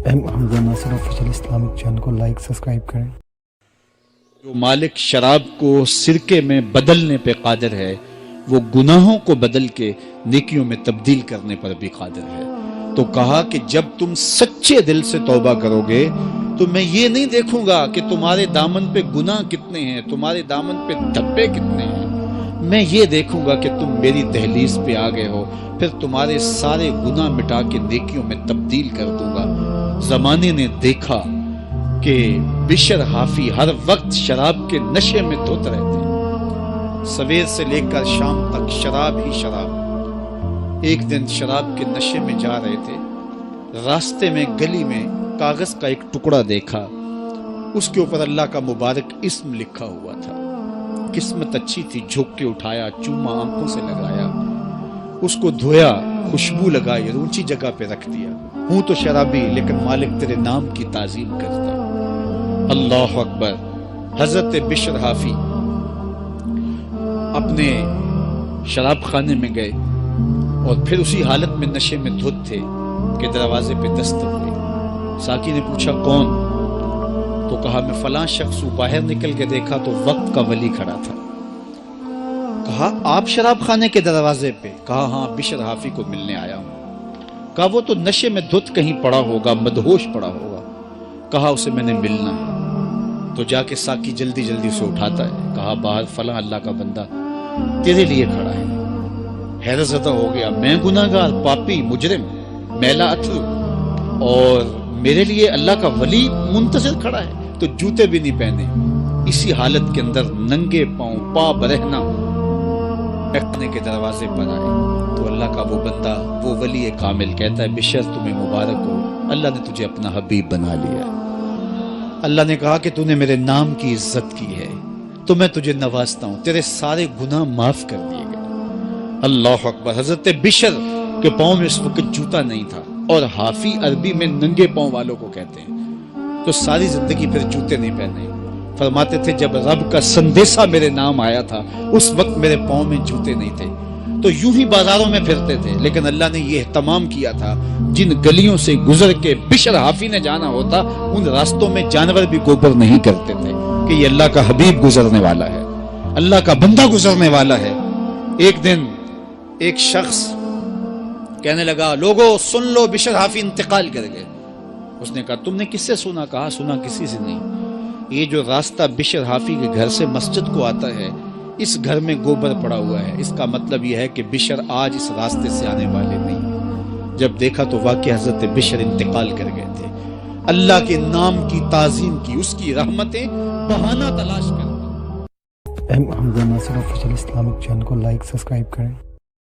حمزہ ناصر official Islamic channel کو like subscribe کریں۔ جو مالک شراب کو سرکے میں بدلنے پہ قادر ہے وہ گناہوں کو بدل کے نیکیوں میں تبدیل کرنے پر بھی قادر ہے۔ تو کہا کہ جب تم سچے دل سے توبہ کرو گے تو میں یہ نہیں دیکھوں گا کہ تمہارے دامن پہ گناہ کتنے ہیں، تمہارے دامن پہ دھبے کتنے ہیں، میں یہ دیکھوں گا کہ تم میری دہلیز پہ آ گئے ہو، پھر تمہارے سارے گناہ مٹا کے نیکیوں میں تبدیل کر دوں گا۔ زمانے نے دیکھا کہ بشر حافی ہر وقت شراب کے نشے میں دھت رہتے ہیں، سویر سے لے کر شام تک شراب ہی شراب۔ ایک دن شراب کے نشے میں جا رہے تھے، راستے میں گلی میں کاغذ کا ایک ٹکڑا دیکھا، اس کے اوپر اللہ کا مبارک اسم لکھا ہوا تھا۔ قسمت اچھی تھی، جھک کے اٹھایا، چوما آنکھوں سے لگایا، اس کو دھویا، خوشبو لگائی اور اونچی جگہ پہ رکھ دیا۔ ہوں تو شرابی لیکن مالک تیرے نام کی تعظیم کرتا۔ اللہ اکبر۔ حضرت بشر حافی اپنے شراب خانے میں گئے اور پھر اسی حالت میں نشے میں دھت تھے کہ دروازے پہ دستک ہوئی۔ ساقی نے پوچھا کون؟ تو کہا میں فلاں شخص ہوں۔ باہر نکل کے دیکھا تو وقت کا ولی کھڑا تھا۔ کہا آپ شراب خانے کے دروازے پہ؟ کہا ہاں، بشر حافی کو ملنے آیا ہوں۔ کہا وہ تو نشے میں دھت کہیں پڑا ہوگا، مدہوش پڑا ہوگا۔ کہا اسے میں نے ملنا ہے۔ تو جا کے ساقی جلدی جلدی اسے اٹھاتا ہے۔ کہا باہر فلاں اللہ کا بندہ تیرے لیے کھڑا ہے۔ حیرت زدہ ہو گیا، میں گناہگار، پاپی، مجرم، میلا اتھر، اور میرے لیے اللہ کا ولی منتظر کھڑا ہے؟ تو جوتے بھی نہیں پہنے، اسی حالت کے اندر ننگے پاؤں، پا برہنہ خانے کے دروازے پر آئے۔ تو اللہ کا وہ بندہ، وہ ولی کامل کہتا ہے بشر تمہیں مبارک ہو، اللہ نے تجھے اپنا حبیب بنا لیا۔ اللہ نے کہا کہ تو نے میرے نام کی عزت کی ہے تو میں تجھے نوازتا ہوں، تیرے سارے گناہ معاف کر دیے گئے۔ اللہ اکبر۔ حضرت بشر کے پاؤں میں اس وقت جوتا نہیں تھا، اور حافی عربی میں ننگے پاؤں والوں کو کہتے ہیں، تو ساری زندگی پھر جوتے نہیں پہنے۔ فرماتے تھے جب رب کا سندیسہ میرے نام آیا تھا اس وقت میرے پاؤں میں جوتے نہیں تھے، تو یوں ہی بازاروں میں پھرتے تھے، لیکن اللہ نے یہ اہتمام کیا تھا جن گلیوں سے گزر کے بشر حافی نے جانا ہوتا ان راستوں میں جانور بھی گوبر نہیں کرتے تھے کہ یہ اللہ کا حبیب گزرنے والا ہے، اللہ کا بندہ گزرنے والا ہے۔ ایک دن ایک شخص کہنے لگا لوگو سن لو بشر حافی انتقال کر گئے۔ اس نے کہا تم نے کس سے سنا؟ کہا سنا کسی سے نہیں، یہ جو راستہ بشر حافی کے گھر سے مسجد کو آتا ہے اس گھر میں گوبر پڑا ہوا ہے، اس کا مطلب یہ ہے کہ بشر آج اس راستے سے آنے والے نہیں۔ جب دیکھا تو واقعی حضرت بشر انتقال کر گئے تھے۔ اللہ کے نام کی تعظیم کی، اس کی رحمتیں بہانہ تلاش کر۔ حمزہ ناصر آفیشیل اسلامک چینل کو لائک سبسکرائب کریں۔